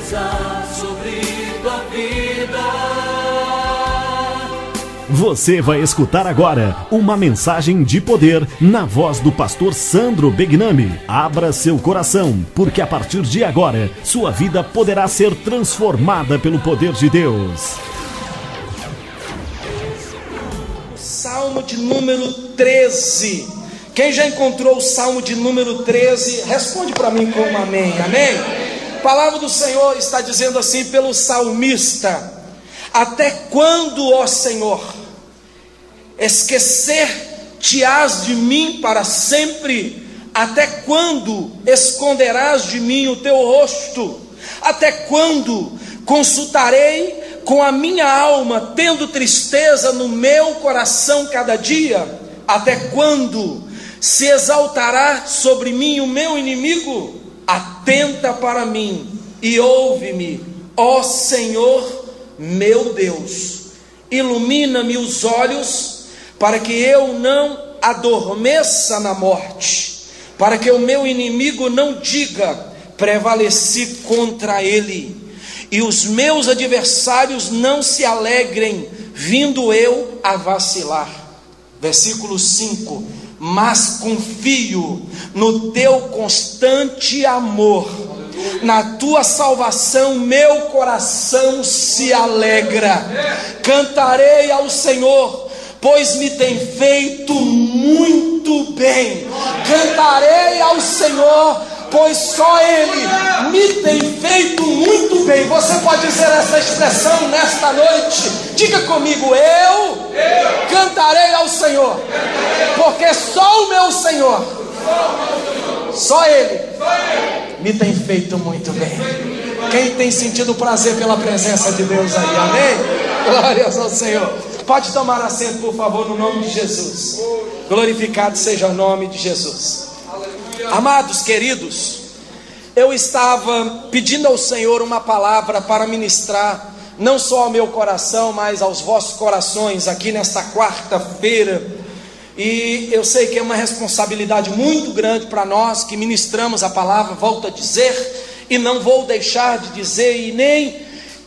profetizar sobre tua vida. Você vai escutar agora uma mensagem de poder na voz do pastor Sandro Begnami. Abra seu coração, porque a partir de agora, sua vida poderá ser transformada pelo poder de Deus. Salmo de número 13. Quem já encontrou o Salmo de número 13, responde para mim com um amém, amém? A palavra do Senhor está dizendo assim pelo salmista: até quando, ó Senhor, esquecer-te-ás de mim para sempre? Até quando esconderás de mim o teu rosto? Até quando consultarei com a minha alma, tendo tristeza no meu coração cada dia? Até quando se exaltará sobre mim o meu inimigo? Atenta para mim e ouve-me, ó Senhor meu Deus. Ilumina-me os olhos, para que eu não adormeça na morte, para que o meu inimigo não diga: prevaleci contra ele, e os meus adversários não se alegrem, vindo eu a vacilar. Versículo 5: mas confio no teu constante amor, na tua salvação meu coração se alegra. Cantarei ao Senhor, pois me tem feito muito bem. Cantarei ao Senhor, pois só Ele me tem feito muito bem. Você pode dizer essa expressão nesta noite? Diga comigo: eu cantarei ao Senhor, porque só o meu Senhor, só Ele me tem feito muito bem. Quem tem sentido prazer pela presença de Deus aí, amém? Glórias ao Senhor. Pode tomar assento, por favor, no nome de Jesus. Glorificado seja o nome de Jesus. Amados, queridos, eu estava pedindo ao Senhor uma palavra para ministrar, não só ao meu coração, mas aos vossos corações, aqui nesta quarta-feira. E eu sei que é uma responsabilidade muito grande para nós que ministramos a palavra, volto a dizer, e não vou deixar de dizer, e nem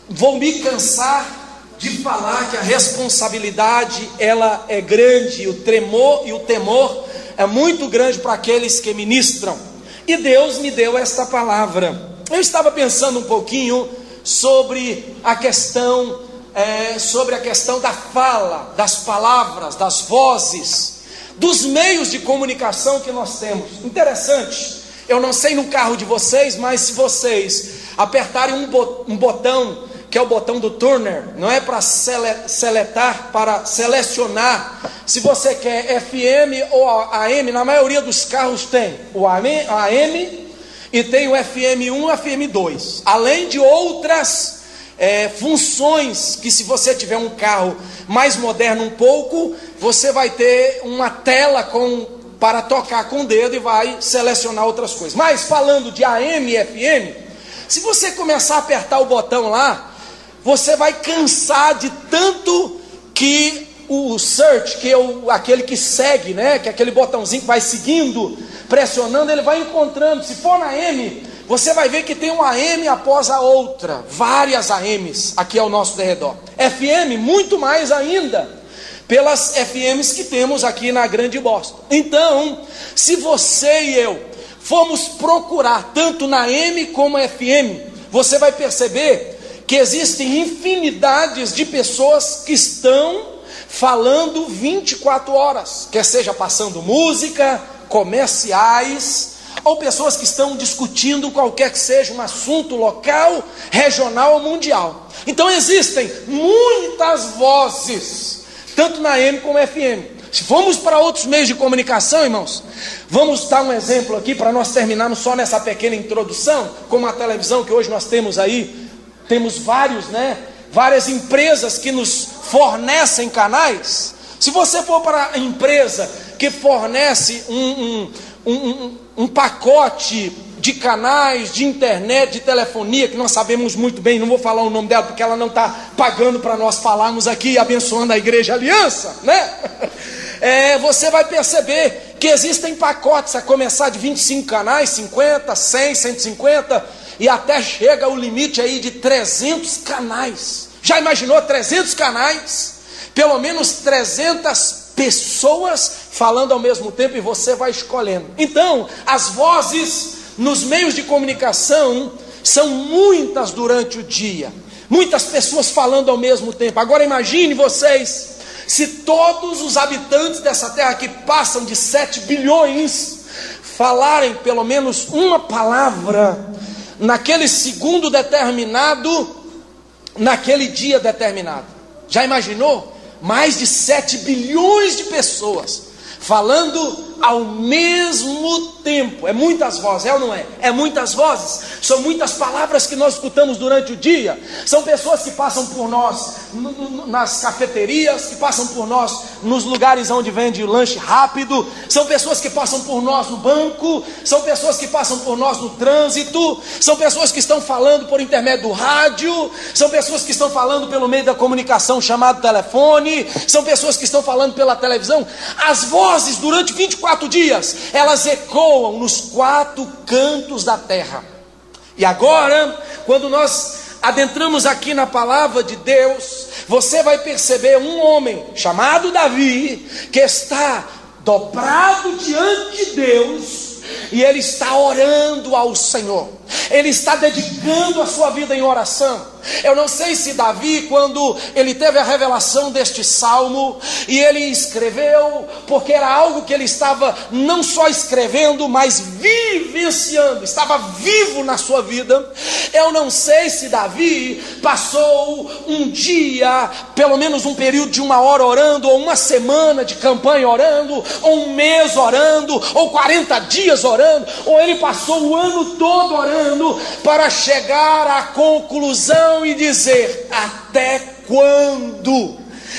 vou me cansar de falar que a responsabilidade, ela é grande, e o tremor e o temor é muito grande para aqueles que ministram. E Deus me deu esta palavra. Eu estava pensando um pouquinho sobre a questão da fala, das palavras, das vozes, dos meios de comunicação que nós temos. Interessante, eu não sei no carro de vocês, mas se vocês apertarem um botão, que é o botão do tuner, não é para seletar, para selecionar se você quer FM ou AM. Na maioria dos carros tem o AM e tem o FM1 e FM2, além de outras funções que, se você tiver um carro mais moderno um pouco, você vai ter uma tela para tocar com o dedo e vai selecionar outras coisas. Mas falando de AM e FM, se você começar a apertar o botão lá, você vai cansar de tanto que o search, que é aquele que segue, né? Que é aquele botãozinho que vai seguindo, pressionando, ele vai encontrando. Se for na AM, você vai ver que tem uma AM após a outra, várias AMs aqui ao nosso derredor. FM, muito mais ainda, pelas FMs que temos aqui na Grande Boston. Então, se você e eu formos procurar tanto na AM como na FM, você vai perceber que existem infinidades de pessoas que estão falando 24 horas, quer seja passando música, comerciais, ou pessoas que estão discutindo qualquer que seja um assunto local, regional ou mundial. Então existem muitas vozes, tanto na AM como na FM. Se formos para outros meios de comunicação, irmãos, vamos dar um exemplo aqui para nós terminarmos só nessa pequena introdução, como a televisão que hoje nós temos aí. Temos várias empresas que nos fornecem canais. Se você for para a empresa que fornece um pacote de canais, de internet, de telefonia, que nós sabemos muito bem, não vou falar o nome dela porque ela não está pagando para nós falarmos aqui, abençoando a Igreja Aliança, né? Você vai perceber que existem pacotes a começar de 25 canais, 50, 100, 150, e até chega o limite aí de 300 canais. Já imaginou 300 canais? Pelo menos 300 pessoas falando ao mesmo tempo, e você vai escolhendo. Então, as vozes nos meios de comunicação são muitas durante o dia. Muitas pessoas falando ao mesmo tempo. Agora imagine vocês, se todos os habitantes dessa terra, que passam de 7 bilhões, falarem pelo menos uma palavra naquele segundo determinado, naquele dia determinado. Já imaginou? Mais de 7 bilhões de pessoas falando ao mesmo tempo. É muitas vozes, é ou não é? É muitas vozes, são muitas palavras que nós escutamos durante o dia. São pessoas que passam por nós nas cafeterias, que passam por nós nos lugares onde vende lanche rápido. São pessoas que passam por nós no banco. São pessoas que passam por nós no trânsito. São pessoas que estão falando por intermédio do rádio. São pessoas que estão falando pelo meio da comunicação chamado telefone. São pessoas que estão falando pela televisão. As vozes durante 24 dias, elas ecoam nos 4 cantos da terra. E agora, quando nós adentramos aqui na palavra de Deus, você vai perceber um homem chamado Davi, que está dobrado diante de Deus, e ele está orando ao Senhor. Ele está dedicando a sua vida em oração. Eu não sei se Davi, quando ele teve a revelação deste salmo, e ele escreveu, porque era algo que ele estava não só escrevendo, mas vivenciando, estava vivo na sua vida. Eu não sei se Davi passou um dia, pelo menos um período de 1 hora orando, ou uma semana de campanha orando, ou um mês orando, ou 40 dias orando, ou ele passou o ano todo orando, para chegar à conclusão e dizer: até quando?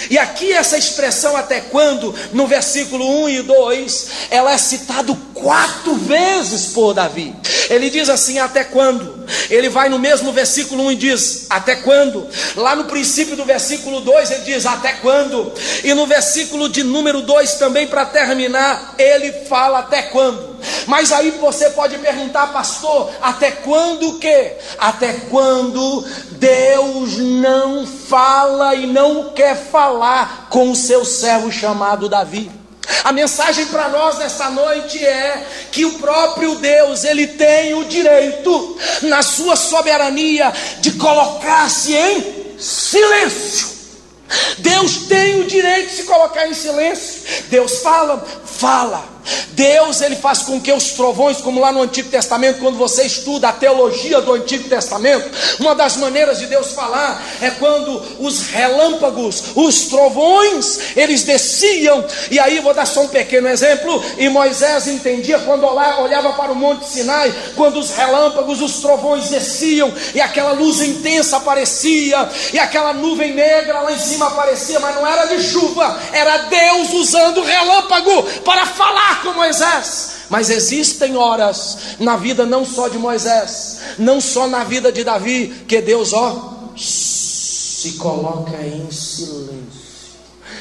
E aqui essa expressão até quando, no versículo 1 e 2, ela é citada 4 vezes por Davi. Ele diz assim: até quando? Ele vai no mesmo versículo 1 e diz: até quando? Lá no princípio do versículo 2 ele diz: até quando? E no versículo de número 2 também, para terminar, ele fala: até quando? Mas aí você pode perguntar: pastor, até quando o quê? Até quando Deus não fala e não quer falar com o seu servo chamado Davi? A mensagem para nós nesta noite é que o próprio Deus, ele tem o direito, na sua soberania, de colocar-se em silêncio. Deus tem o direito de se colocar em silêncio. Deus fala. Deus, ele faz com que os trovões, como lá no Antigo Testamento, quando você estuda a teologia do Antigo Testamento, uma das maneiras de Deus falar é quando os relâmpagos, os trovões, eles desciam. E aí vou dar só um pequeno exemplo. E Moisés entendia quando olhava para o Monte Sinai, quando os relâmpagos, os trovões desciam, e aquela luz intensa aparecia, e aquela nuvem negra lá em cima aparecia, mas não era de chuva, era Deus usando o relâmpago para falar com Moisés. Mas existem horas na vida não só de Moisés, não só na vida de Davi, que Deus se coloca em silêncio.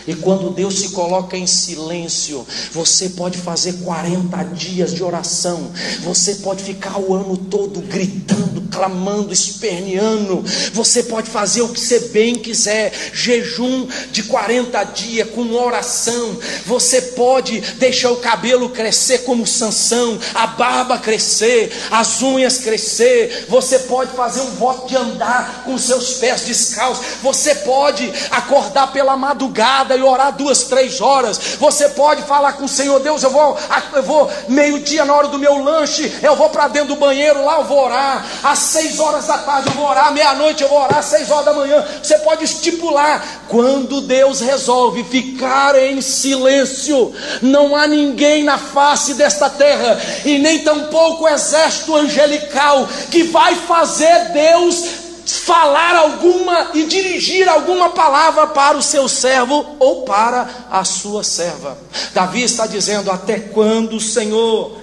E quando Deus se coloca em silêncio, você pode fazer 40 dias de oração, você pode ficar o ano todo gritando, clamando, esperneando, você pode fazer o que você bem quiser, jejum de 40 dias com oração, você pode deixar o cabelo crescer como Sansão, a barba crescer, as unhas crescer, você pode fazer um voto de andar com seus pés descalços, você pode acordar pela madrugada e orar 2, 3 horas, você pode falar com o Senhor: Deus, eu vou meio-dia na hora do meu lanche, eu vou para dentro do banheiro, lá eu vou orar, às 6 horas da tarde eu vou orar, meia-noite eu vou orar, às 6 horas da manhã. Você pode estipular. Quando Deus resolve ficar em silêncio, não há ninguém na face desta terra, e nem tampouco o exército angelical, que vai fazer Deus falar alguma e dirigir alguma palavra para o seu servo ou para a sua serva. Davi está dizendo: até quando, Senhor?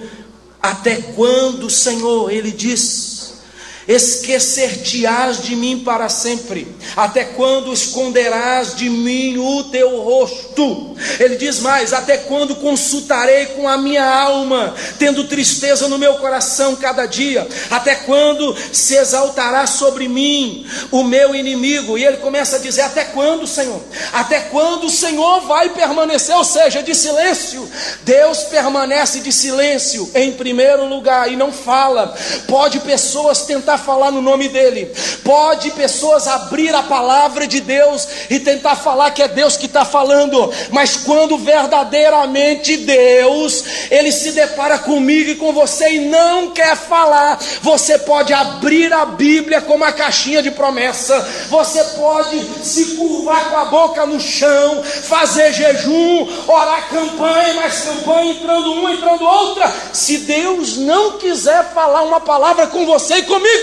Até quando, Senhor? Ele diz. esquecer-te-ás de mim para sempre? Até quando esconderás de mim o teu rosto? Ele diz mais: até quando consultarei com a minha alma, tendo tristeza no meu coração cada dia? Até quando se exaltará sobre mim o meu inimigo? E ele começa a dizer: até quando, Senhor? Até quando o Senhor vai permanecer? Ou seja, de silêncio. Deus permanece de silêncio em primeiro lugar e não fala. Pode pessoas tentar falar no nome dele, pode pessoas abrir a palavra de Deus e tentar falar que é Deus que está falando, mas quando verdadeiramente Deus, ele se depara comigo e com você e não quer falar, você pode abrir a Bíblia como uma caixinha de promessa, você pode se curvar com a boca no chão, fazer jejum, orar campanha, mais campanha, entrando uma, entrando outra. Se Deus não quiser falar uma palavra com você e comigo,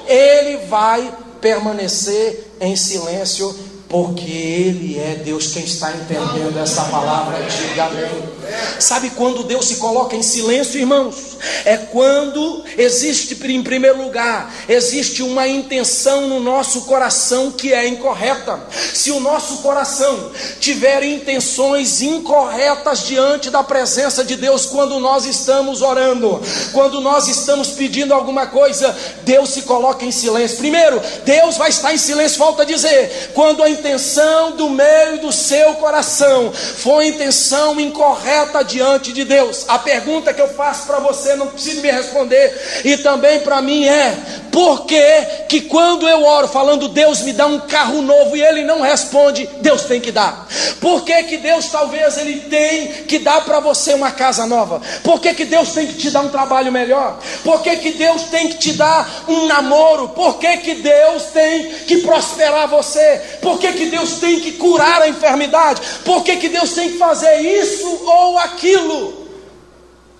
ele vai permanecer em silêncio, porque ele é Deus. Quem está entendendo essa palavra, diga amém. Sabe quando Deus se coloca em silêncio, irmãos? É quando existe, em primeiro lugar, existe uma intenção no nosso coração que é incorreta. Se o nosso coração tiver intenções incorretas diante da presença de Deus, quando nós estamos orando, quando nós estamos pedindo alguma coisa, Deus se coloca em silêncio. Primeiro, Deus vai estar em silêncio, volta a dizer, quando a intenção do meio do seu coração foi intenção incorreta diante de Deus. A pergunta que eu faço para você, não precisa me responder, e também para mim é: por que quando eu oro falando Deus me dá um carro novo e ele não responde, Deus tem que dar? Por que Deus talvez ele tem que dar para você uma casa nova? Por que Deus tem que te dar um trabalho melhor? Por que Deus tem que te dar um namoro? Por que Deus tem que prosperar você? Por que Deus tem que curar a enfermidade? Por que Deus tem que fazer isso ou aquilo?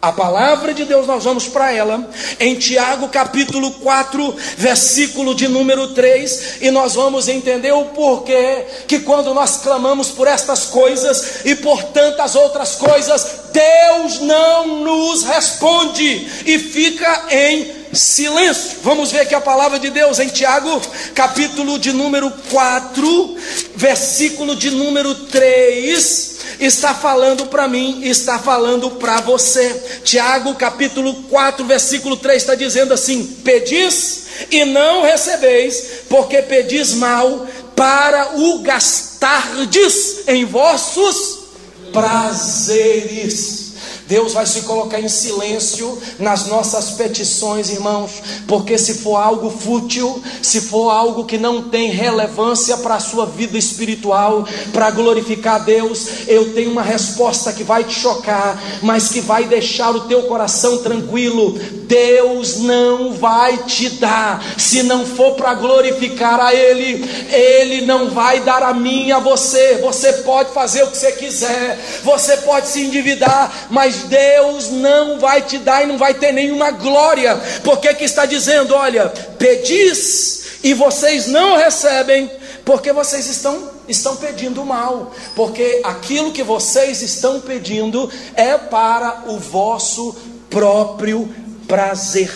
A palavra de Deus, nós vamos para ela em Tiago capítulo 4, versículo de número 3, e nós vamos entender o porquê que quando nós clamamos por estas coisas e por tantas outras coisas, Deus não nos responde e fica em silêncio. Vamos ver que a palavra de Deus em Tiago capítulo de número 4, versículo de número 3, está falando para mim, está falando para você. Tiago capítulo 4, versículo 3 está dizendo assim: pedis e não recebeis, porque pedis mal, para o gastardes em vossos prazeres. Deus vai se colocar em silêncio nas nossas petições, irmãos, porque se for algo fútil, se for algo que não tem relevância para a sua vida espiritual, para glorificar a Deus, eu tenho uma resposta que vai te chocar, mas que vai deixar o teu coração tranquilo. Deus não vai te dar, se não for para glorificar a Ele. Ele não vai dar a mim e a você. Você pode fazer o que você quiser, você pode se endividar, mas Deus não vai te dar e não vai ter nenhuma glória. Porque que está dizendo, olha, pedis e vocês não recebem, porque vocês estão pedindo mal, porque aquilo que vocês estão pedindo é para o vosso próprio prazer.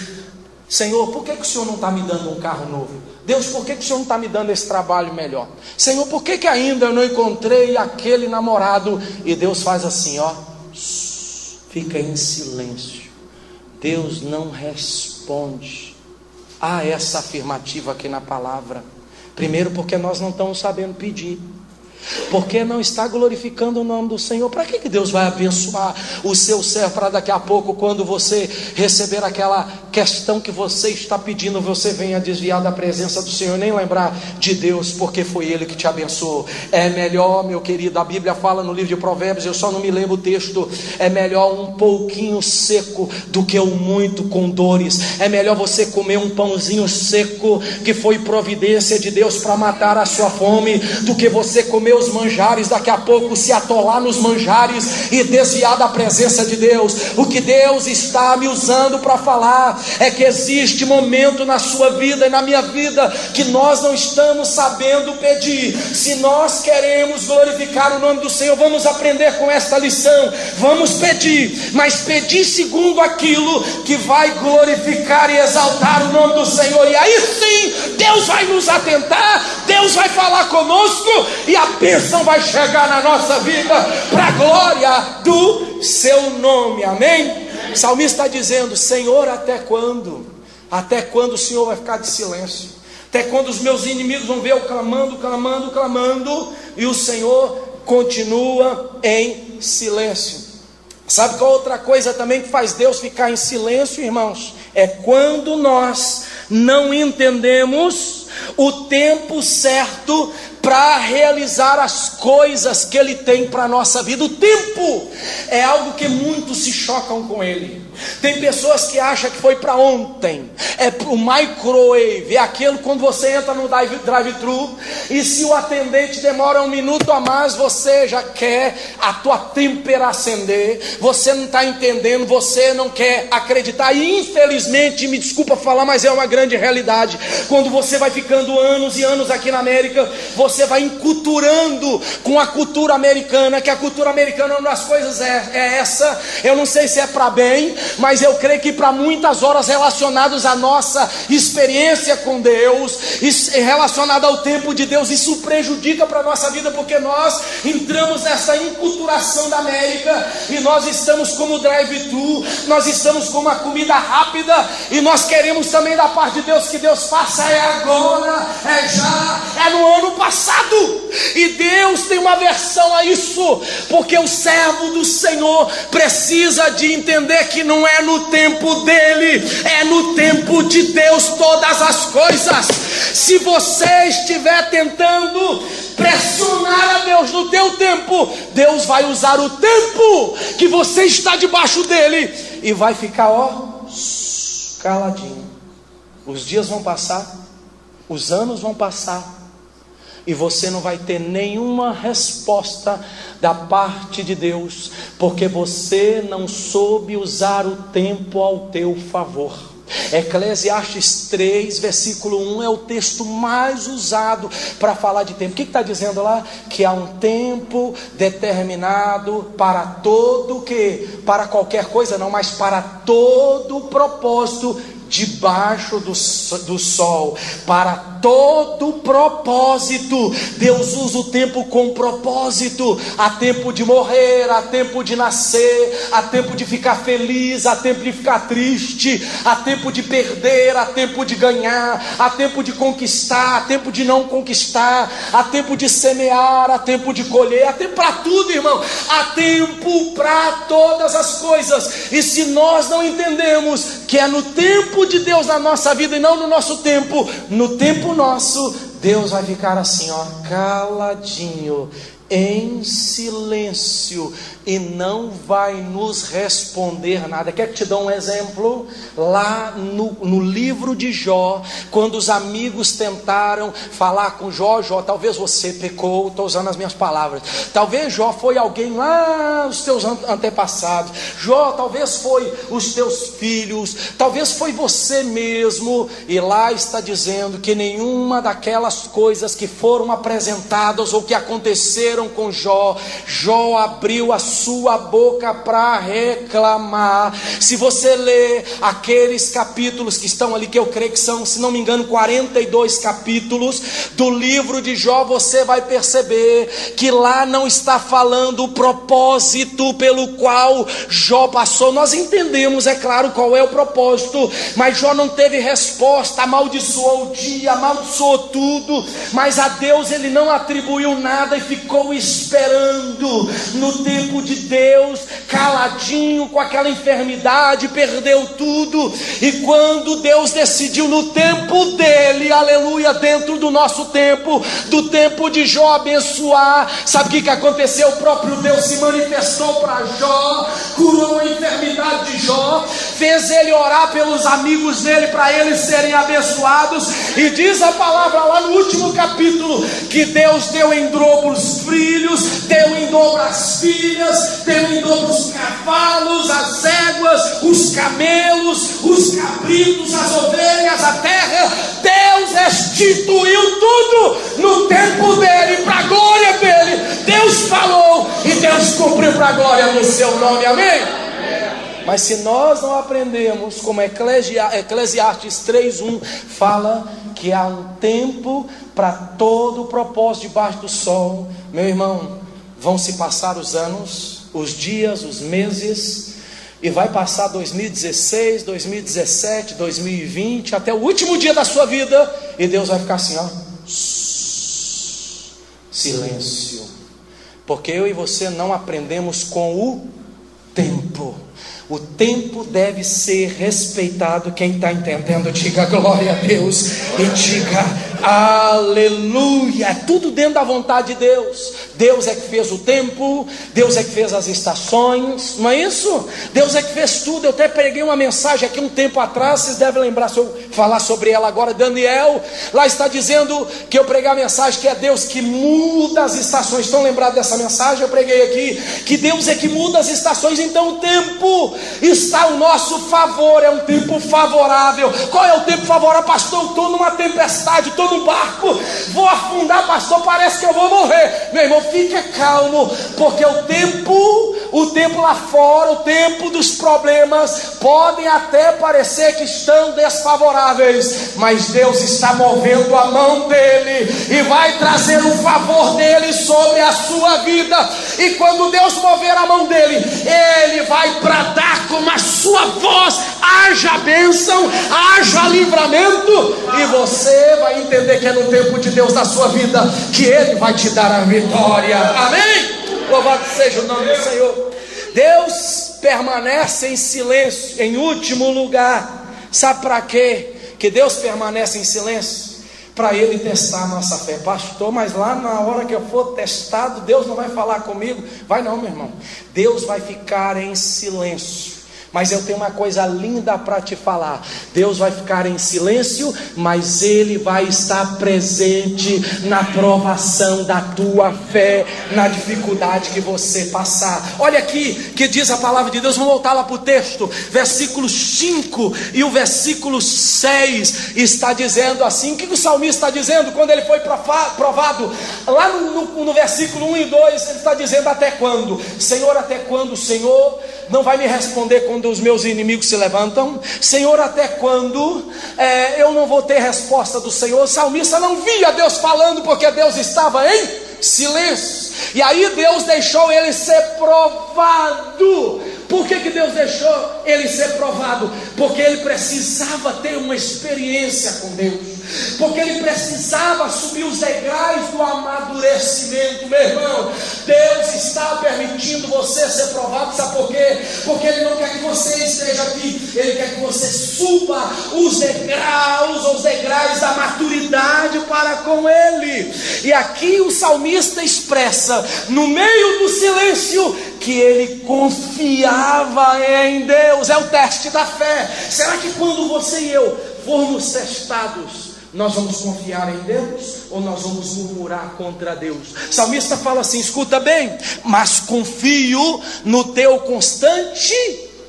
Senhor, por que o Senhor não está me dando um carro novo? Deus, por que o Senhor não está me dando esse trabalho melhor? Senhor, por que ainda eu não encontrei aquele namorado? E Deus faz assim, ó, fica em silêncio. Deus não responde a essa afirmativa aqui na palavra. Primeiro, porque nós não estamos sabendo pedir, porque não está glorificando o nome do Senhor. Para que Deus vai abençoar o seu servo para daqui a pouco, quando você receber aquela questão que você está pedindo, você venha desviar da presença do Senhor, nem lembrar de Deus, porque foi Ele que te abençoou? É melhor, meu querido, a Bíblia fala no livro de Provérbios, eu só não me lembro o texto, é melhor um pouquinho seco do que o muito com dores. É melhor você comer um pãozinho seco, que foi providência de Deus para matar a sua fome, do que você comer comer os manjares, daqui a pouco se atolar nos manjares e desviar da presença de Deus. O que Deus está me usando para falar é que existe momento na sua vida e na minha vida que nós não estamos sabendo pedir. Se nós queremos glorificar o nome do Senhor, vamos aprender com esta lição. Vamos pedir, mas pedir segundo aquilo que vai glorificar e exaltar o nome do Senhor. E aí sim, Deus vai nos atentar, Deus vai falar conosco e a bênção vai chegar na nossa vida para a glória do seu nome. Amém? O salmista está dizendo: Senhor, até quando? Até quando o Senhor vai ficar de silêncio? Até quando os meus inimigos vão ver eu clamando, clamando, clamando, e o Senhor continua em silêncio? Sabe qual outra coisa também que faz Deus ficar em silêncio, irmãos? É quando nós não entendemos o tempo certo para realizar as coisas que Ele tem para a nossa vida. O tempo é algo que muitos se chocam com ele. Tem pessoas que acham que foi para ontem. É para o microwave, é aquilo quando você entra no drive-thru e se o atendente demora 1 minuto a mais, você já quer a tua têmpera acender. Você não está entendendo, você não quer acreditar. E infelizmente, me desculpa falar, mas é uma grande realidade. Quando você vai ficando anos e anos aqui na América, você vai enculturando com a cultura americana, que a cultura americana, uma das coisas é essa. Eu não sei se é para bem, mas eu creio que para muitas horas relacionadas à nossa experiência com Deus, relacionada ao tempo de Deus, isso prejudica para a nossa vida, porque nós entramos nessa enculturação da América, e nós estamos como drive-thru, nós estamos como uma comida rápida, e nós queremos também da parte de Deus que Deus faça agora, já, no ano passado. E Deus tem uma versão a isso, porque o servo do Senhor precisa de entender que não é no tempo dele, é no tempo de Deus todas as coisas. Se você estiver tentando pressionar a Deus no teu tempo, Deus vai usar o tempo que você está debaixo dele e vai ficar caladinho. Os dias vão passar, os anos vão passar, e você não vai ter nenhuma resposta da parte de Deus, porque você não soube usar o tempo ao teu favor. Eclesiastes 3, versículo 1 é o texto mais usado para falar de tempo. O que está dizendo lá? Que há um tempo determinado para todo para qualquer coisa não, mas para todo propósito debaixo do sol, para todo propósito. Deus usa o tempo com propósito. Há tempo de morrer, há tempo de nascer, há tempo de ficar feliz, há tempo de ficar triste, há tempo de perder, há tempo de ganhar, há tempo de conquistar, há tempo de não conquistar, há tempo de semear, há tempo de colher, há tempo para tudo, irmão. Há tempo para todas as coisas. E se nós não entendemos que é no tempo de Deus na nossa vida e não no nosso tempo, no tempo nosso, Deus vai ficar assim, caladinho, em silêncio, e não vai nos responder nada. Quer que te dê um exemplo? Lá no livro de Jó, quando os amigos tentaram falar com Jó, talvez você pecou, estou usando as minhas palavras, talvez Jó foi alguém lá, os teus antepassados, Jó talvez foi os teus filhos, talvez foi você mesmo, e lá está dizendo que nenhuma daquelas coisas que foram apresentadas ou que aconteceram com Jó abriu a sua boca para reclamar. Se você ler aqueles capítulos que estão ali, que eu creio que são, se não me engano, 42 capítulos do livro de Jó, você vai perceber que lá não está falando o propósito pelo qual Jó passou. Nós entendemos, é claro, qual é o propósito, mas Jó não teve resposta, amaldiçoou o dia, amaldiçoou tudo, mas a Deus ele não atribuiu nada e ficou ficou esperando no tempo de Deus, caladinho com aquela enfermidade, perdeu tudo. E quando Deus decidiu no tempo dele, aleluia, dentro do nosso tempo, do tempo de Jó, abençoar, sabe o que aconteceu? O próprio Deus se manifestou para Jó, curou a enfermidade de Jó, fez ele orar pelos amigos dele para eles serem abençoados. E diz a palavra lá no último capítulo que Deus deu em dobro os filhos, deu em dobro as filhas, deu em dobro os cavalos, as éguas, os camelos, os cabritos, as ovelhas, a terra. Deus restituiu tudo no tempo dele, para a glória dele. Deus falou e Deus cumpriu para a glória do seu nome, amém? Mas se nós não aprendemos, como Eclesiastes 3:1 fala, que há um tempo para todo o propósito debaixo do sol, meu irmão, vão se passar os anos, os dias, os meses, e vai passar 2016, 2017, 2020, até o último dia da sua vida, e Deus vai ficar assim, ó, silêncio, porque eu e você não aprendemos com o tempo. O tempo deve ser respeitado. Quem está entendendo, diga glória a Deus e diga aleluia. É tudo dentro da vontade de Deus. Deus é que fez o tempo, Deus é que fez as estações, não é isso? Deus é que fez tudo. Eu até preguei uma mensagem aqui um tempo atrás, vocês devem lembrar, se eu falar sobre ela agora. Daniel, lá está dizendo que eu preguei a mensagem que é Deus que muda as estações. Estão lembrados dessa mensagem? Eu preguei aqui que Deus é que muda as estações. Então o tempo está ao nosso favor, é um tempo favorável. Qual é o tempo favorável? Pastor, eu estou numa tempestade, estou num barco, vou afundar, pastor, parece que eu vou morrer. Meu irmão, fica calmo, porque o tempo lá fora, o tempo dos problemas, podem até parecer que estão desfavoráveis, mas Deus está movendo a mão dele, e vai trazer o favor dele sobre a sua vida. E quando Deus mover a mão dele, ele vai bradar com a sua voz, haja bênção, haja livramento, e você vai entender que é no tempo de Deus na sua vida que ele vai te dar a vitória, amém? Louvado seja o nome do Senhor. Deus permanece em silêncio, em último lugar. Sabe para quê que Deus permanece em silêncio? Para ele testar a nossa fé. Pastor, mas lá na hora que eu for testado, Deus não vai falar comigo? Vai não, meu irmão. Deus vai ficar em silêncio. Mas eu tenho uma coisa linda para te falar. Deus vai ficar em silêncio, mas Ele vai estar presente na provação da tua fé, na dificuldade que você passar. Olha aqui que diz a palavra de Deus. Vamos voltar lá para o texto, versículo 5 e o versículo 6 está dizendo assim. O que o salmista está dizendo quando ele foi provado? Lá no versículo 1 e 2 ele está dizendo: até quando? Senhor, até quando? Senhor não vai me responder quando os meus inimigos se levantam? Senhor, até quando eu não vou ter resposta do Senhor? O salmista não via Deus falando, porque Deus estava em silêncio. E aí Deus deixou ele ser provado. Por que Deus deixou ele ser provado? Porque ele precisava ter uma experiência com Deus, porque ele precisava subir os degraus do amadurecimento. Meu irmão, Deus está permitindo você ser provado. Sabe por quê? Porque Ele não quer que você esteja aqui, Ele quer que você suba os degraus da maturidade para com Ele. E aqui o salmista expressa, no meio do silêncio, que ele confiava em Deus. É o teste da fé. Será que quando você e eu formos testados, nós vamos confiar em Deus ou nós vamos murmurar contra Deus? O salmista fala assim, escuta bem: mas confio no teu constante,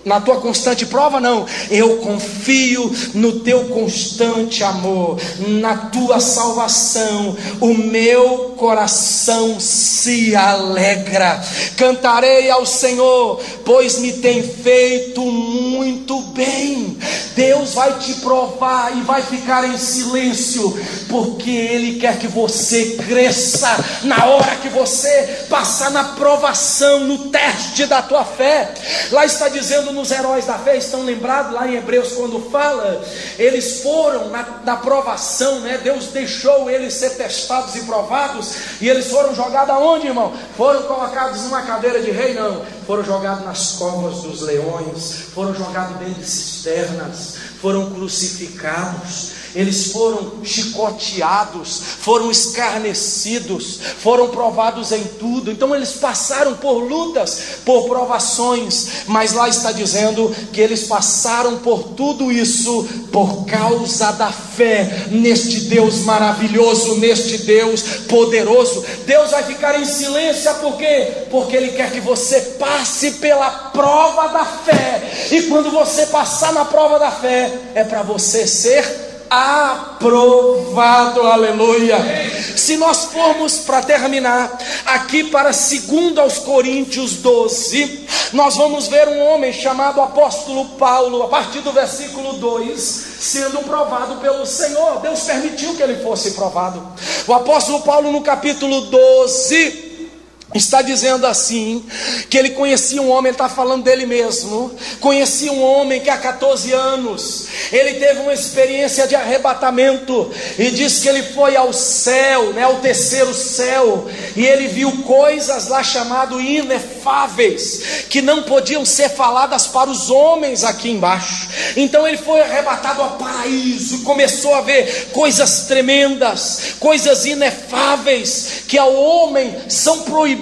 na tua constante prova, não, eu confio no teu constante amor, na tua salvação, o meu coração se alegra. Cantarei ao Senhor, pois me tem feito muito bem. Deus vai te provar e vai ficar em silêncio, porque Ele quer que você cresça. Na hora que você passar na provação, no teste da tua fé, lá está dizendo pensando nos heróis da fé, estão lembrados lá em Hebreus quando fala, eles foram na provação, né? Deus deixou eles ser testados e provados, e eles foram jogados aonde, irmão? Foram colocados numa cadeira de rei? Não, foram jogados nas covas dos leões, foram jogados dentro de cisternas, foram crucificados, eles foram chicoteados, foram escarnecidos, foram provados em tudo. Então eles passaram por lutas, por provações, mas lá está dizendo que eles passaram por tudo isso por causa da fé neste Deus maravilhoso, neste Deus poderoso. Deus vai ficar em silêncio, por quê? Porque Ele quer que você passe pela prova da fé, e quando você passar na prova da fé, é para você ser aprovado, aleluia. Se nós formos para terminar aqui para 2 aos Coríntios 12, nós vamos ver um homem chamado apóstolo Paulo, a partir do versículo 2, sendo provado pelo Senhor. Deus permitiu que ele fosse provado. O apóstolo Paulo, no capítulo 12, está dizendo assim, que ele conhecia um homem, ele está falando dele mesmo, conhecia um homem que há 14 anos, ele teve uma experiência de arrebatamento, e diz que ele foi ao céu, né, ao terceiro céu, e ele viu coisas lá chamadas inefáveis, que não podiam ser faladas para os homens aqui embaixo. Então ele foi arrebatado ao paraíso, começou a ver coisas tremendas, coisas inefáveis, que ao homem são proibidas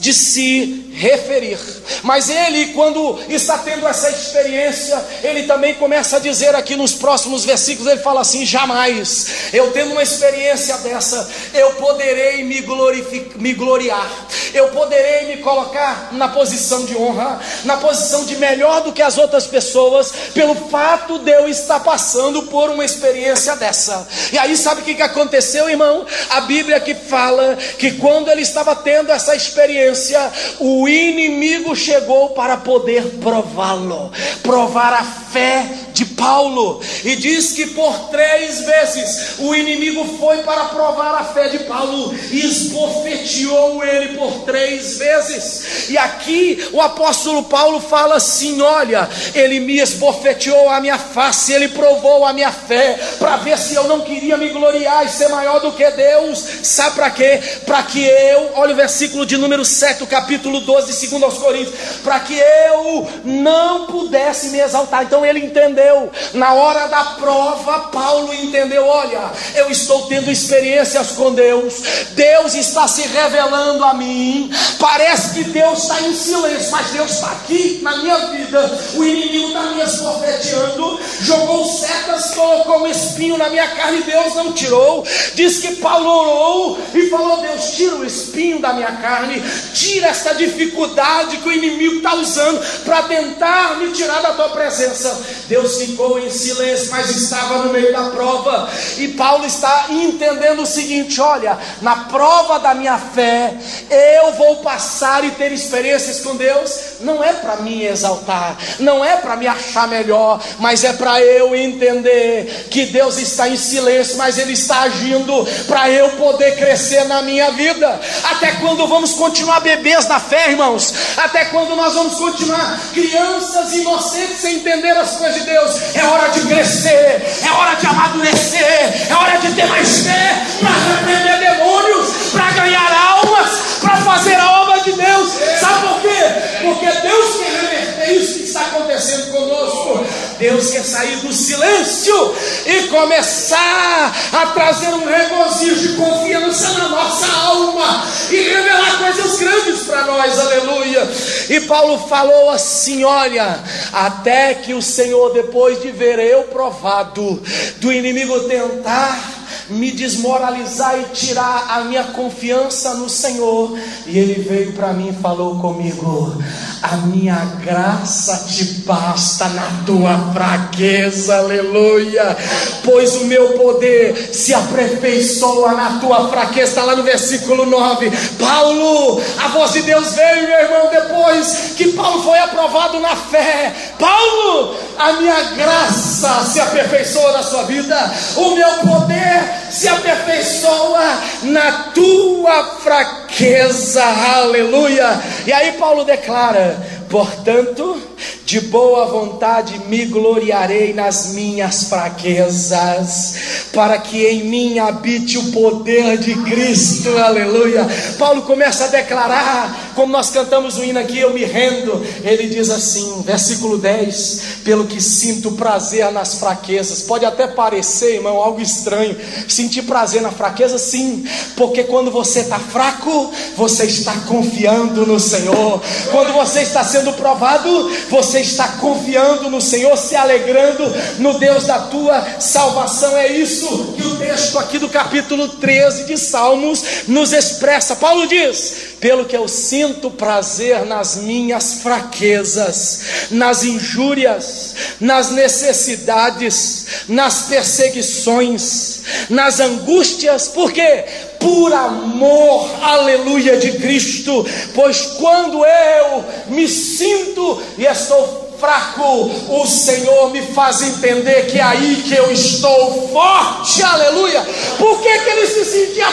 de se referir. Mas ele, quando está tendo essa experiência, ele também começa a dizer aqui nos próximos versículos, ele fala assim: jamais, eu tendo uma experiência dessa, eu poderei me gloriar, eu poderei me colocar na posição de honra, na posição de melhor do que as outras pessoas, pelo fato de eu estar passando por uma experiência dessa. E aí sabe o que aconteceu, irmão? A Bíblia que fala que quando ele estava tendo essa experiência, o inimigo chegou para poder prová-lo, provar a fé de Paulo, e diz que por 3 vezes o inimigo foi para provar a fé de Paulo, e esbofeteou ele por 3 vezes. E aqui o apóstolo Paulo fala assim: olha, ele me esbofeteou a minha face, ele provou a minha fé, para ver se eu não queria me gloriar e ser maior do que Deus. Sabe para quê? Para que eu, olha o versículo de número 7, o capítulo 12 de 2 aos Coríntios, para que eu não pudesse me exaltar. Então ele entendeu, na hora da prova, Paulo entendeu: olha, eu estou tendo experiências com Deus, Deus está se revelando a mim, parece que Deus está em silêncio, mas Deus está aqui na minha vida. O inimigo está me esbofeteando, jogou setas, colocou um espinho na minha carne, Deus não tirou. Diz que Paulo orou e falou: Deus, tira o espinho da minha carne, tira essa dificuldade que o inimigo está usando para tentar me tirar da tua presença. Deus ficou em silêncio, mas estava no meio da prova, e Paulo está entendendo o seguinte: olha, na prova da minha fé, eu vou passar e ter experiências com Deus, não é para me exaltar, não é para me achar melhor, mas é para eu entender que Deus está em silêncio, mas Ele está agindo para eu poder crescer na minha vida. Até quando vamos continuar bebês da fé, irmãos? Até quando nós vamos continuar crianças inocentes sem entender as coisas de Deus? É hora de crescer, é hora de amadurecer, é hora de ter mais fé, para repreender demônios, para ganhar almas, para fazer a obra de Deus. Sabe por quê? Porque Deus quer reverter isso que está acontecendo conosco. Deus quer sair do silêncio e começar a trazer um regozijo de confiança na nossa alma e revelar coisas grandes para nós, aleluia. E Paulo falou assim: olha, até que o Senhor, depois de ver eu provado, do inimigo tentar me desmoralizar e tirar a minha confiança no Senhor, e Ele veio para mim e falou comigo: a minha graça te basta na tua fraqueza, aleluia, pois o meu poder se aperfeiçoa na tua fraqueza. Está lá no versículo 9. Paulo, a voz de Deus veio, meu irmão, depois que Paulo foi aprovado na fé. Paulo, a minha graça se aperfeiçoa na sua vida, o meu poder se aperfeiçoa na tua fraqueza, aleluia. E aí Paulo declara: Portanto, de boa vontade me gloriarei nas minhas fraquezas, para que em mim habite o poder de Cristo. Aleluia. Paulo começa a declarar, como nós cantamos o hino aqui, eu me rendo. Ele diz assim, versículo 10: pelo que sinto prazer nas fraquezas. Pode até parecer, irmão, algo estranho, sentir prazer na fraqueza, sim, porque quando você está fraco, você está confiando no Senhor. Quando você está sendo provado, você está confiando no Senhor, se alegrando no Deus da tua salvação. É isso que o texto aqui do capítulo 13 de Salmos nos expressa. Paulo diz: pelo que eu sinto prazer nas minhas fraquezas, nas injúrias, nas necessidades, nas perseguições, nas angústias. Por quê? Por amor, aleluia, de Cristo. Pois quando eu me sinto e estou fraco, o Senhor me faz entender que é aí que eu estou forte, aleluia. Por que ele se sentia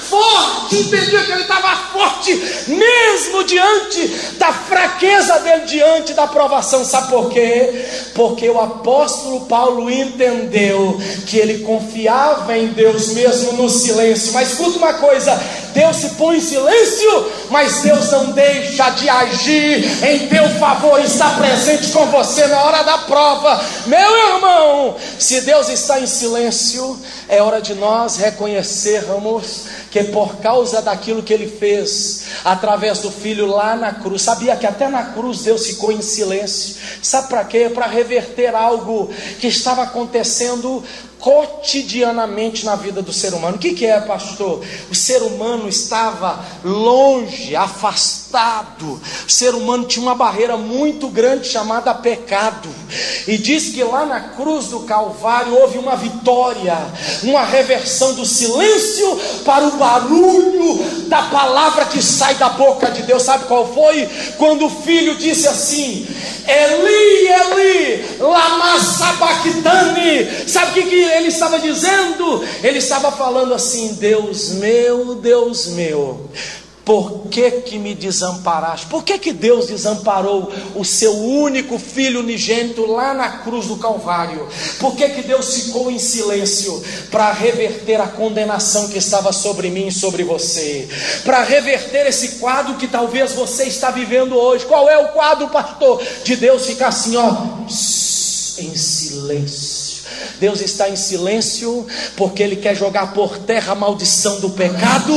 forte? Entendia que ele estava forte mesmo diante da fraqueza dele, diante da provação. Sabe por quê? Porque o apóstolo Paulo entendeu que ele confiava em Deus mesmo no silêncio. Mas escuta uma coisa: Deus se põe em silêncio, mas Deus não deixa de agir em teu favor, está presente com você na hora da prova. Meu irmão, se Deus está em silêncio, é hora de nós reconhecermos que por causa daquilo que ele fez através do Filho lá na cruz. Sabia que até na cruz Deus ficou em silêncio? Sabe para quê? Para reverter algo que estava acontecendo cotidianamente na vida do ser humano. O que é, pastor? O ser humano estava longe, afastado. O ser humano tinha uma barreira muito grande chamada pecado. E diz que lá na cruz do Calvário houve uma vitória, uma reversão do silêncio para o barulho da palavra que sai da boca de Deus. Sabe qual foi? Quando o filho disse assim: Eli, Eli, lama sabachthani. Sabe o que ele estava dizendo? Ele estava falando assim: Deus meu, por que me desamparaste? Por que Deus desamparou o seu único filho unigênito lá na cruz do Calvário? Por que Deus ficou em silêncio? Para reverter a condenação que estava sobre mim e sobre você, para reverter esse quadro que talvez você está vivendo hoje. Qual é o quadro, pastor? De Deus ficar assim, ó, em silêncio. Deus está em silêncio porque Ele quer jogar por terra a maldição do pecado,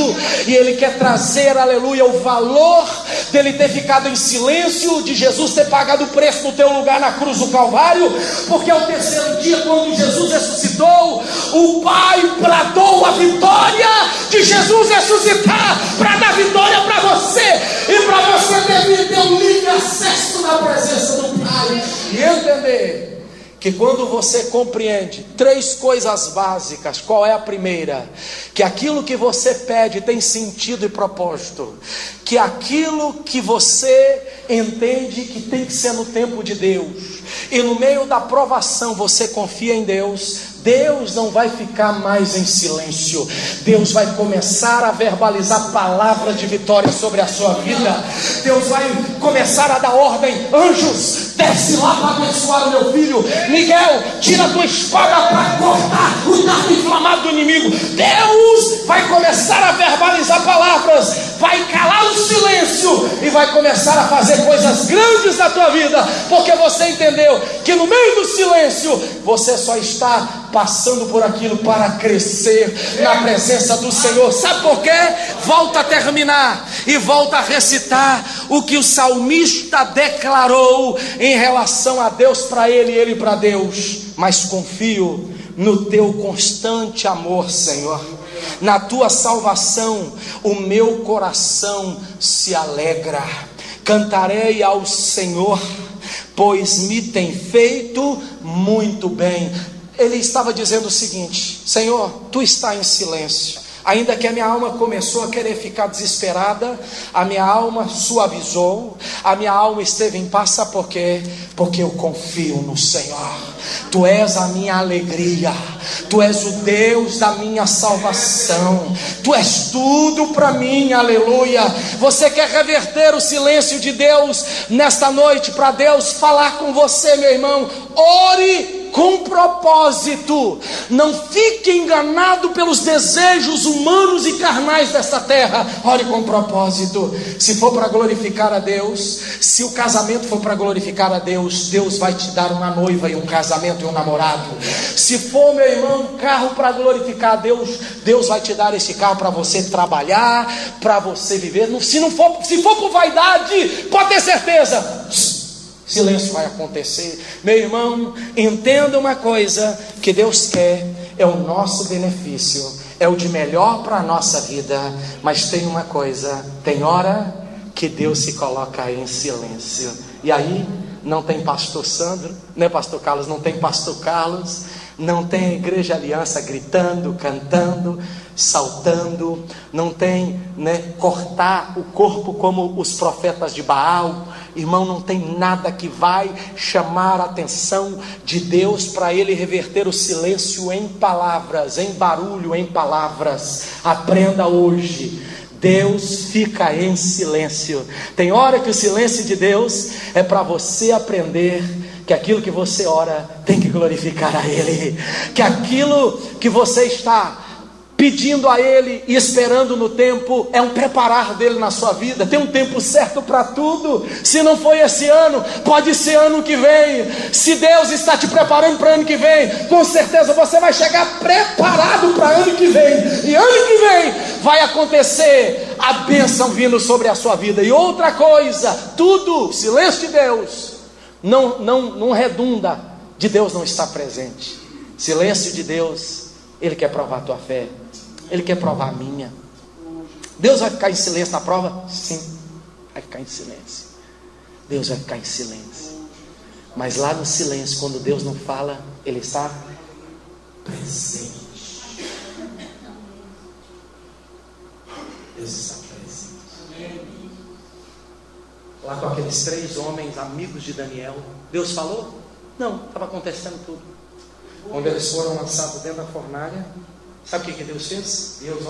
e Ele quer trazer, aleluia, o valor dele ter ficado em silêncio, de Jesus ter pagado o preço no teu lugar na cruz do Calvário. Porque ao terceiro dia, quando Jesus ressuscitou, o Pai bradou a vitória de Jesus ressuscitar, para dar vitória para você, e para você ter um livre acesso na presença do Pai. E entender que quando você compreende três coisas básicas, qual é a primeira? Que aquilo que você pede tem sentido e propósito, que aquilo que você entende que tem que ser no tempo de Deus, e no meio da provação você confia em Deus, Deus não vai ficar mais em silêncio. Deus vai começar a verbalizar palavras de vitória sobre a sua vida. Deus vai começar a dar ordem: anjos, desce lá para abençoar o meu filho. Miguel, tira a tua espada para cortar o dardo inflamado do inimigo. Deus vai começar a verbalizar palavras, vai calar o silêncio e vai começar a fazer coisas grandes na tua vida, porque você entendeu que no meio do silêncio você só está passando por aquilo para crescer na presença do Senhor. Sabe por quê? Volta a terminar e volta a recitar o que o salmista declarou em relação a Deus para ele e ele para Deus. Mas confio no teu constante amor, Senhor. Na tua salvação o meu coração se alegra. Cantarei ao Senhor, pois me tem feito muito bem. Ele estava dizendo o seguinte: Senhor, tu está em silêncio, Ainda que a minha alma começou a querer ficar desesperada, a minha alma suavizou, a minha alma esteve em paz. Sabe por quê? Porque eu confio no Senhor. Tu és a minha alegria, Tu és o Deus da minha salvação, Tu és tudo para mim, aleluia. Você quer reverter o silêncio de Deus nesta noite, para Deus falar com você, meu irmão? Ore com propósito. Não fique enganado pelos desejos humanos e carnais desta terra. Ore com propósito. Se for para glorificar a Deus, se o casamento for para glorificar a Deus, Deus vai te dar uma noiva e um casamento e um namorado. Se for, meu irmão, um carro para glorificar a Deus, Deus vai te dar esse carro para você trabalhar, para você viver. Se for por vaidade, pode ter certeza, silêncio vai acontecer. Meu irmão, entenda uma coisa: que Deus quer é o nosso benefício, é o de melhor para a nossa vida. Mas tem uma coisa: tem hora que Deus se coloca em silêncio. E aí não tem pastor Sandro, né, pastor Carlos? Não tem pastor Carlos, não tem a Igreja Aliança gritando, cantando, saltando, não tem, né, cortar o corpo como os profetas de Baal. Irmão, não tem nada que vai chamar a atenção de Deus para Ele reverter o silêncio em palavras, em barulho, em palavras. Aprenda hoje: Deus fica em silêncio. Tem hora que o silêncio de Deus é para você aprender que aquilo que você ora tem que glorificar a Ele, que aquilo que você está pedindo a Ele e esperando no tempo é um preparar dele na sua vida. Tem um tempo certo para tudo. Se não foi esse ano, pode ser ano que vem. Se Deus está te preparando para ano que vem, com certeza você vai chegar preparado para ano que vem. E ano que vem vai acontecer a bênção vindo sobre a sua vida. E outra coisa, tudo, silêncio de Deus não redunda de Deus não estar presente. Silêncio de Deus, Ele quer provar a tua fé, Ele quer provar a minha. Deus vai ficar em silêncio na prova? Sim, vai ficar em silêncio. Deus vai ficar em silêncio. Mas lá no silêncio, quando Deus não fala, Ele está presente. Deus está presente. Lá com aqueles 3 homens, amigos de Daniel, Deus falou? Não, estava acontecendo tudo. Quando eles foram lançados dentro da fornalha, sabe o que Deus fez? Deus,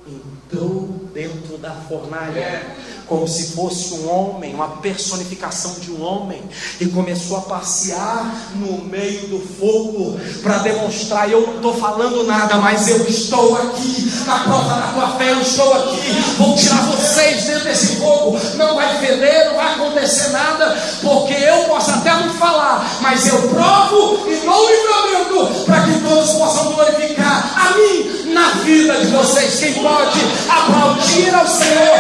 entrou dentro da fornalha, como se fosse um homem, uma personificação de um homem, e começou a passear no meio do fogo, para demonstrar: eu não estou falando nada, mas eu estou aqui, na prova da tua fé eu estou aqui, vou tirar vocês dentro desse fogo, não vai feder, não vai acontecer nada, porque eu posso até não falar, mas eu provo e dou livramento, para que todos possam glorificar a mim na vida de vocês. Quem pode aplaudir ao Senhor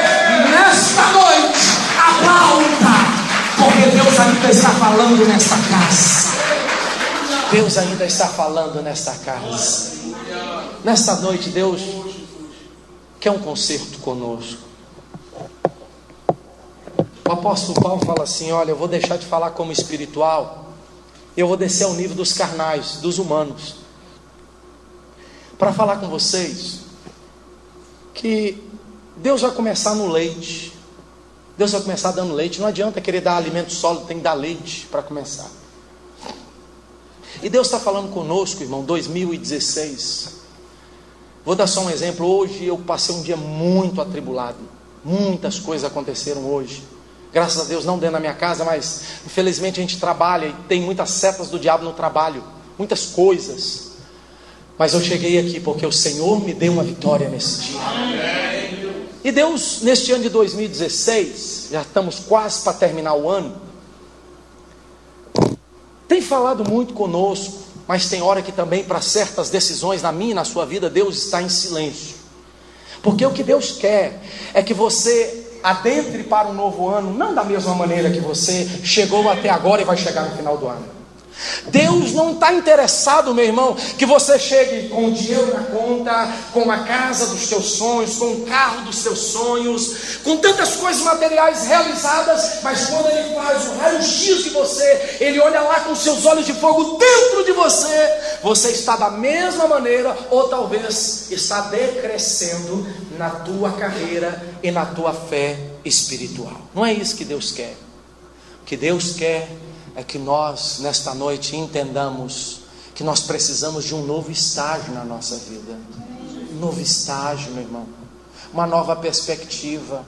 nesta noite, aplauda, porque Deus ainda está falando nesta casa. Deus ainda está falando nesta casa. Nesta noite Deus quer um concerto conosco. O apóstolo Paulo fala assim: olha, eu vou deixar de falar como espiritual, eu vou descer ao nível dos carnais, dos humanos, para falar com vocês que Deus vai começar no leite. Deus vai começar dando leite. Não adianta querer dar alimento sólido, tem que dar leite para começar. E Deus está falando conosco, irmão, 2016. Vou dar só um exemplo. Hoje eu passei um dia muito atribulado. Muitas coisas aconteceram hoje. Graças a Deus não dentro da minha casa, mas infelizmente a gente trabalha e tem muitas setas do diabo no trabalho. Muitas coisas. Mas eu cheguei aqui porque o Senhor me deu uma vitória nesse dia. E Deus, neste ano de 2016, já estamos quase para terminar o ano, tem falado muito conosco, mas tem hora que também para certas decisões na minha e na sua vida, Deus está em silêncio. Porque o que Deus quer é que você adentre para um novo ano, não da mesma maneira que você chegou até agora e vai chegar no final do ano. Deus não está interessado, meu irmão, que você chegue com o dinheiro na conta, com a casa dos teus sonhos, com o carro dos teus sonhos, com tantas coisas materiais realizadas, mas quando Ele faz o raio-x de você, Ele olha lá com seus olhos de fogo dentro de você, você está da mesma maneira, ou talvez está decrescendo na tua carreira e na tua fé espiritual. Não é isso que Deus quer. O que Deus quer é que nós, nesta noite, entendamos que nós precisamos de um novo estágio na nossa vida. Um novo estágio, meu irmão. Uma nova perspectiva.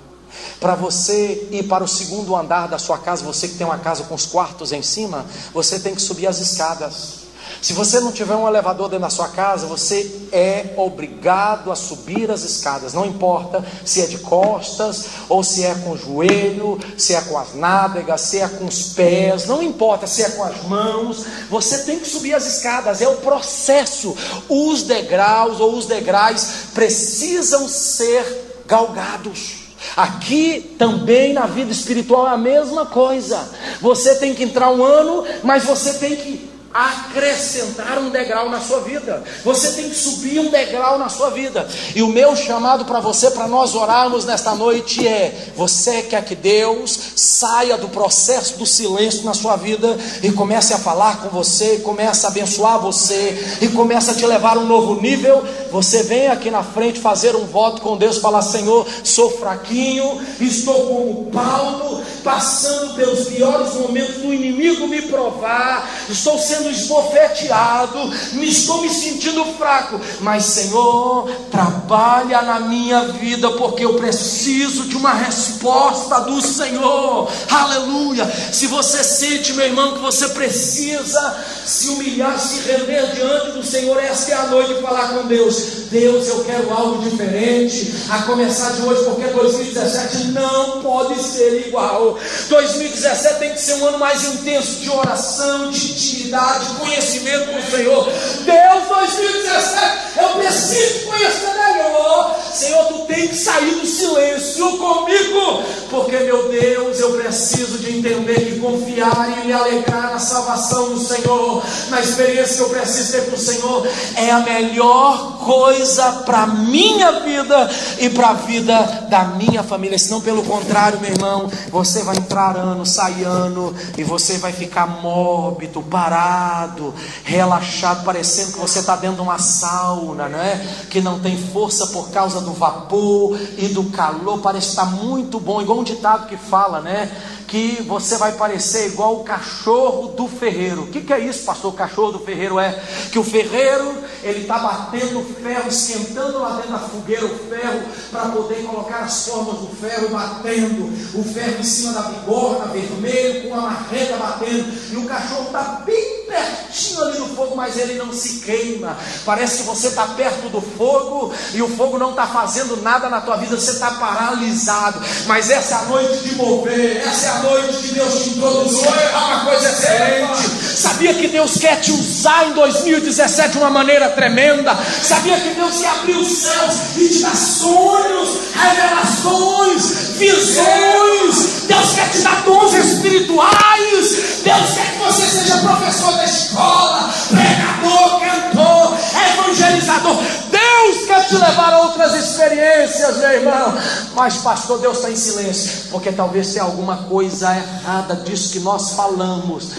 Para você ir para o segundo andar da sua casa, você que tem uma casa com os quartos em cima, você tem que subir as escadas. Se você não tiver um elevador dentro da sua casa, você é obrigado a subir as escadas. Não importa se é de costas, ou se é com o joelho, se é com as nádegas, se é com os pés, não importa se é com as mãos, você tem que subir as escadas, é o processo. Os degraus ou os degraus precisam ser galgados. Aqui também na vida espiritual é a mesma coisa. Você tem que entrar um ano, mas você tem que acrescentar um degrau na sua vida. Você tem que subir um degrau na sua vida. E o meu chamado para você, para nós orarmos nesta noite é: você quer que Deus saia do processo do silêncio na sua vida e comece a falar com você, comece a abençoar você e comece a te levar a um novo nível? Você vem aqui na frente fazer um voto com Deus, falar: Senhor, sou fraquinho, estou como Paulo, passando pelos piores momentos do inimigo me provar, estou sendo esbofeteado, estou me sentindo fraco, mas Senhor, trabalha na minha vida, porque eu preciso de uma resposta do Senhor. Aleluia. Se você sente, meu irmão, que você precisa se humilhar, se render diante do Senhor, esta é a noite de falar com Deus. Deus, eu quero algo diferente, a começar de hoje, porque 2017 não pode ser igual. 2017 tem que ser um ano mais intenso de oração, de intimidade, de conhecimento com o Senhor. Deus, 2017 eu preciso conhecer melhor. Senhor, tu tem que sair do silêncio comigo, porque, meu Deus, eu preciso de entender que confiar e me alegrar na salvação do Senhor, na experiência que eu preciso ter com o Senhor, é a melhor coisa para a minha vida e para a vida da minha família. Senão, pelo contrário, meu irmão, você vai entrar ano, sair ano, e você vai ficar mórbido, parado, relaxado, parecendo que você está dentro de uma sauna, né? Que não tem força por causa do vapor e do calor. Parece estar muito bom, igual um ditado que fala, né? Que você vai parecer igual o cachorro do ferreiro. O que é isso, pastor? O cachorro do ferreiro é que o ferreiro, ele está batendo o ferro, esquentando lá dentro da fogueira o ferro, para poder colocar as formas do ferro, batendo o ferro em cima da bigorna, vermelho, com a marreta batendo, e o cachorro está bem pertinho ali do fogo, mas ele não se queima. Parece que você está perto do fogo, e o fogo não está fazendo nada na tua vida, você está paralisado. Mas essa é a noite de mover, essa é a noite que Deus te introduziu a uma coisa excelente. Sabia que Deus quer te usar em 2017 de uma maneira tremenda? Sabia que Deus quer abrir os céus e te dar sonhos, revelações, visões? Deus quer te dar dons espirituais. Deus quer que você seja professor da escola, pregador, cantor, evangelizador. Deus quer te levar a outras experiências, meu irmão. Mas, pastor, Deus está em silêncio, porque talvez tenha alguma coisa errada disso que nós falamos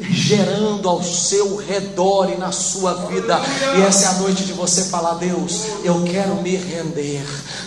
gerando ao seu redor e na sua vida. E essa é a noite de você falar: Deus, eu quero me render,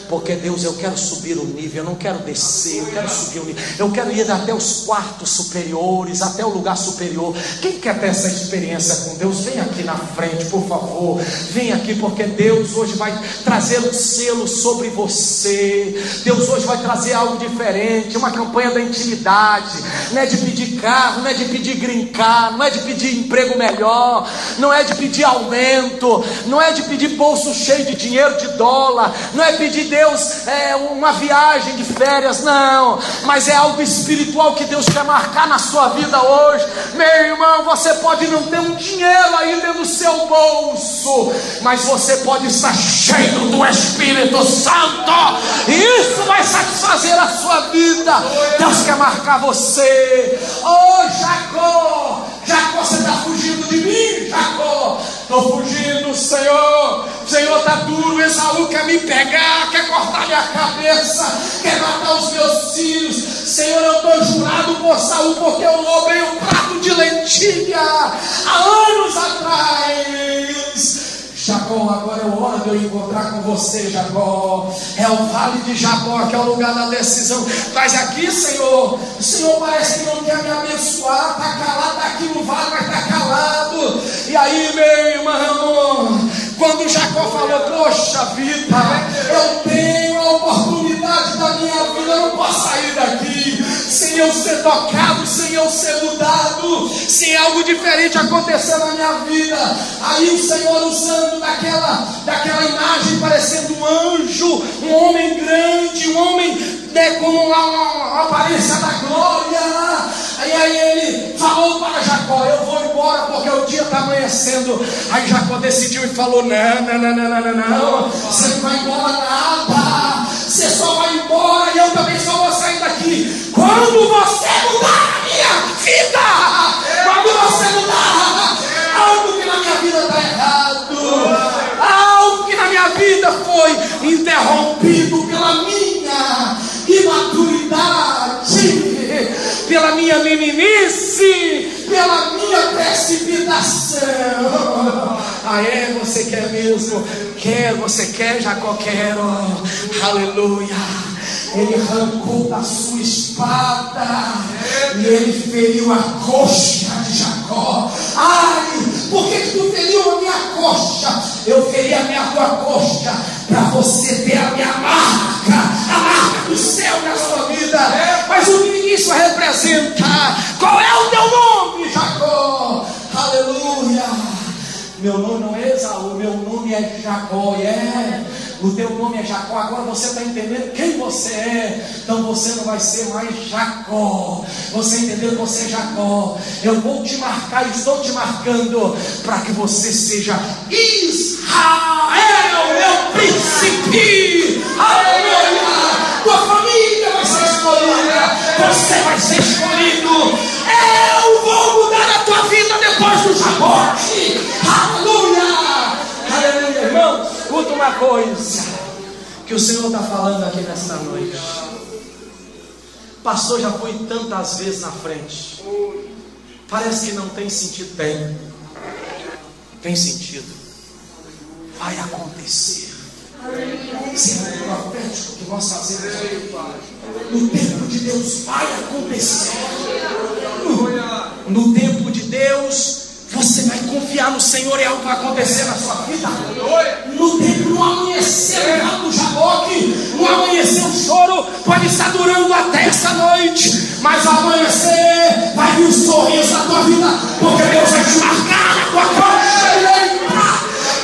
porque Deus, eu quero subir o nível, eu não quero descer, eu quero subir o nível, eu quero ir até os quartos superiores, até o lugar superior. Quem quer ter essa experiência com Deus, vem aqui na frente, por favor, vem aqui, porque Deus hoje vai trazer um selo sobre você. Deus hoje vai trazer algo diferente, uma campanha da intimidade. Não é de pedir carro, não é de pedir green card, não é de pedir emprego melhor, não é de pedir aumento, não é de pedir bolso cheio de dinheiro, de dólar, não é pedir Deus uma viagem de férias, não, mas é algo espiritual que Deus quer marcar na sua vida hoje. Meu irmão, você pode não ter um dinheiro aí dentro do seu bolso, mas você pode estar cheio do Espírito Santo, e isso vai satisfazer a sua vida. Deus quer marcar você. Oh, Jacó Jacó, você está fugindo de mim, Jacó? Estou fugindo, Senhor. O Senhor está duro. Esaú quer me pegar, quer cortar minha cabeça, quer matar os meus filhos. Senhor, eu estou jurado por Saul, porque eu roubei um prato de lentilha há anos atrás. Jacó, agora é hora de eu encontrar com você, Jacó. É o vale de Jacó, que é o lugar da decisão. Traz aqui, Senhor. O Senhor parece que não quer me abençoar. Está calado, está aqui no vale, mas está calado. E aí, meu irmão, quando Jacó falou, poxa vida, eu tenho a oportunidade da minha vida, eu não posso sair daqui sem eu ser tocado, sem eu ser mudado, sem algo diferente acontecer na minha vida. Aí o Senhor, usando daquela imagem, parecendo um anjo, um homem grande, um homem, né, com uma aparência da glória. Aí ele falou para Jacó, eu vou embora porque o dia está amanhecendo. Aí Jacó decidiu e falou, não, você não vai embora nada, você só vai embora e eu também só vou sair daqui quando você mudar a minha vida. Quando você mudar algo que na minha vida está errado, algo que na minha vida foi interrompido pela minha imaturidade, pela minha meninice, pela minha precipitação. Ah, é? Você quer mesmo? Quer, você quer, Jacó? Quero. Aleluia. Ele arrancou da sua espada e ele feriu a coxa de Jacó. Ai, por que tu feriu a minha coxa? Eu feri a minha tua coxa para você ter a minha marca, a marca do céu na sua vida. Mas o que isso representa? Qual é o teu nome, Jacó? Aleluia. Meu nome não é Esaú, meu nome é Jacó. O teu nome é Jacó. Agora você está entendendo quem você é. Então você não vai ser mais Jacó. Você entendeu? Você é Jacó. Eu vou te marcar, estou te marcando para que você seja Israel, meu príncipe. Aleluia. Tua família vai ser escolhida. Você vai ser escolhido. Eu vou mudar a tua vida depois do Jaboque. Aleluia. Aleluia, irmão. Escuta uma coisa que o Senhor está falando aqui nesta noite. Pastor, já foi tantas vezes na frente. Parece que não tem sentido. Tem sentido. Vai acontecer. Senhor, é profético que nós fazemos no tempo de Deus. Vai acontecer. No tempo de Deus, você vai confiar no Senhor e algo vai acontecer na sua vida. No tempo, no amanhecer do Jaboque, no amanhecer o choro pode estar durando até essa noite, mas ao amanhecer vai vir o sorriso na tua vida, porque Deus vai te marcar na tua coxa.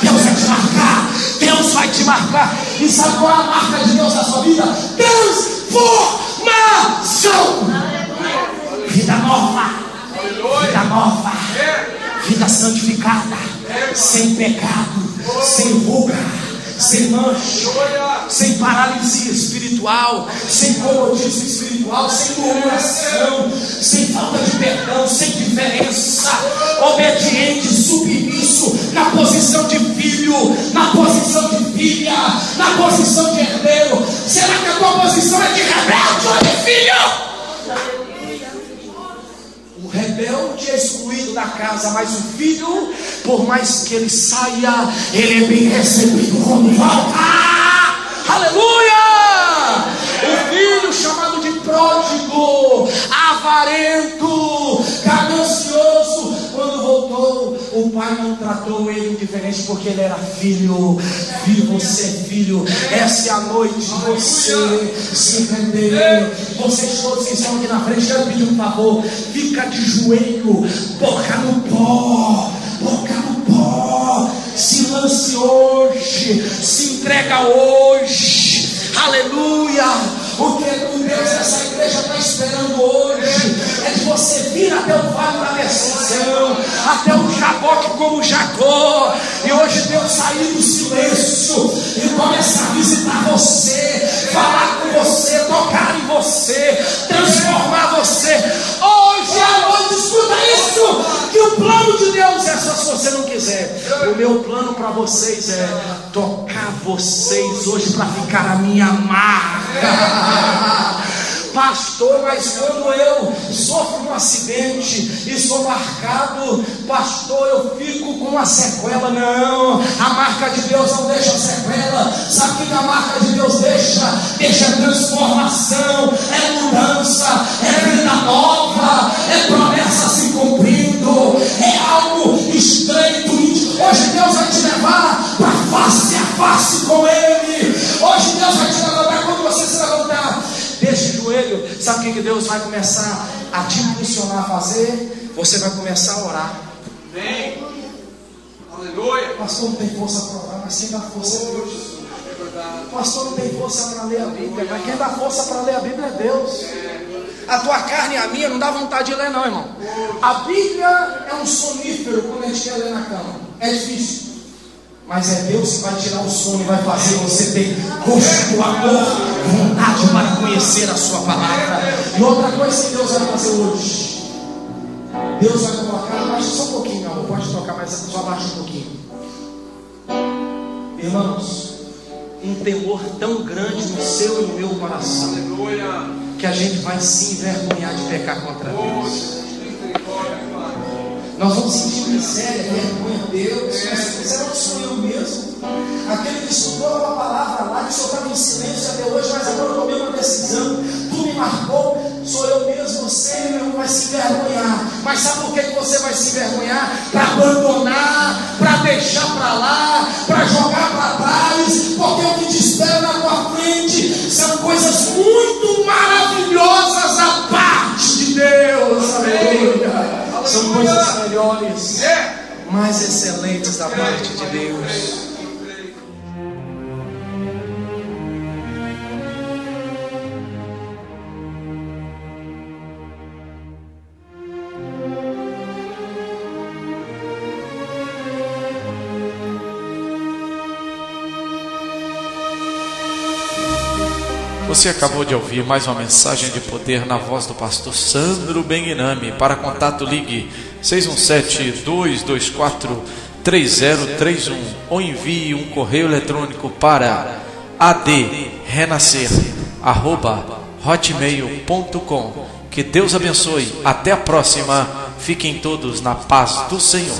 Deus vai te marcar. Deus vai te marcar. E sabe qual é a marca de Deus na sua vida? Transformação. Vida nova. Vida nova. Vida santificada, sem pecado, sem ruga, sem mancha, sem paralisia espiritual, sem comodismo espiritual, sem murmuração, sem falta de perdão, sem diferença, obediente, submisso, na posição de filho, na posição de filha, na posição de herdeiro. Será que a tua posição é de rebelde ou de filho? O rebelde é excluído da casa, mas o filho, por mais que ele saia, ele é bem recebido quando volta. Aleluia! O filho chamado de pródigo, avarento, ganancioso, quando voltou, o pai não tratou ele diferente, porque ele era filho. Filho, você é filho. Essa é a noite de você se render. Vocês todos que estão aqui na frente, quero pedir um favor. Fica de joelho, boca no pó, boca no pó. Se lance hoje, se entrega hoje. Aleluia. O que Deus essa igreja está esperando hoje é de você vir até o vale da decisão, até o Jaboque como Jacó. E hoje Deus sair do silêncio e começar a visitar você, falar com você, tocar em você, transformar você. Hoje à noite, escuta isso, que O meu plano para vocês é tocar vocês hoje para ficar a minha marca. Pastor, mas quando eu sofro um acidente e sou marcado, pastor, eu fico com uma sequela. Não, a marca de Deus não deixa sequela. Sabe o que a marca de Deus deixa? Deixa transformação, é mudança, é vida nova, é promessa se cumprindo, é algo estreito. Hoje Deus vai te levar para face a face com Ele. Hoje Deus vai te levar quando você se levantar desse joelho. Sabe o que Deus vai começar a te impulsionar a fazer? Você vai começar a orar. Amém. Aleluia. Pastor, não tem força para orar, mas quem dá força é Deus. Pastor, não tem força para ler a Bíblia, mas quem dá força para ler a Bíblia é Deus. A tua carne e a minha não dá vontade de ler não, irmão. A Bíblia é um sonífero quando a gente quer ler na cama. É difícil, mas é Deus que vai tirar o sono e vai fazer você ter gosto, amor, vontade para conhecer a sua palavra. E outra coisa que Deus vai fazer hoje, Deus vai colocar, abaixa só um pouquinho, meu amor, pode tocar, mas só abaixa um pouquinho. Irmãos, um temor tão grande no seu e no meu coração, que a gente vai se envergonhar de pecar contra Deus. Nós vamos sentir miséria, vergonha de Deus. Será que sou eu mesmo? Aquele que estudou a palavra lá, que só estava em silêncio até hoje, mas agora eu tomei uma decisão. Tu me marcou, sou eu mesmo. Você, meu irmão, vai se envergonhar. Mas sabe por que você vai se envergonhar? Para abandonar, para deixar para lá, para jogar para trás. Porque o que te espera na tua frente são coisas muito maravilhosas a parte de Deus. Aleluia. São coisas melhores, mais excelentes da parte de Deus. Você acabou de ouvir mais uma mensagem de poder na voz do pastor Sandro Benguinami. Para contato, ligue 617-224-3031 ou envie um correio eletrônico para adrenacer@hotmail.com. Que Deus abençoe. Até a próxima. Fiquem todos na paz do Senhor.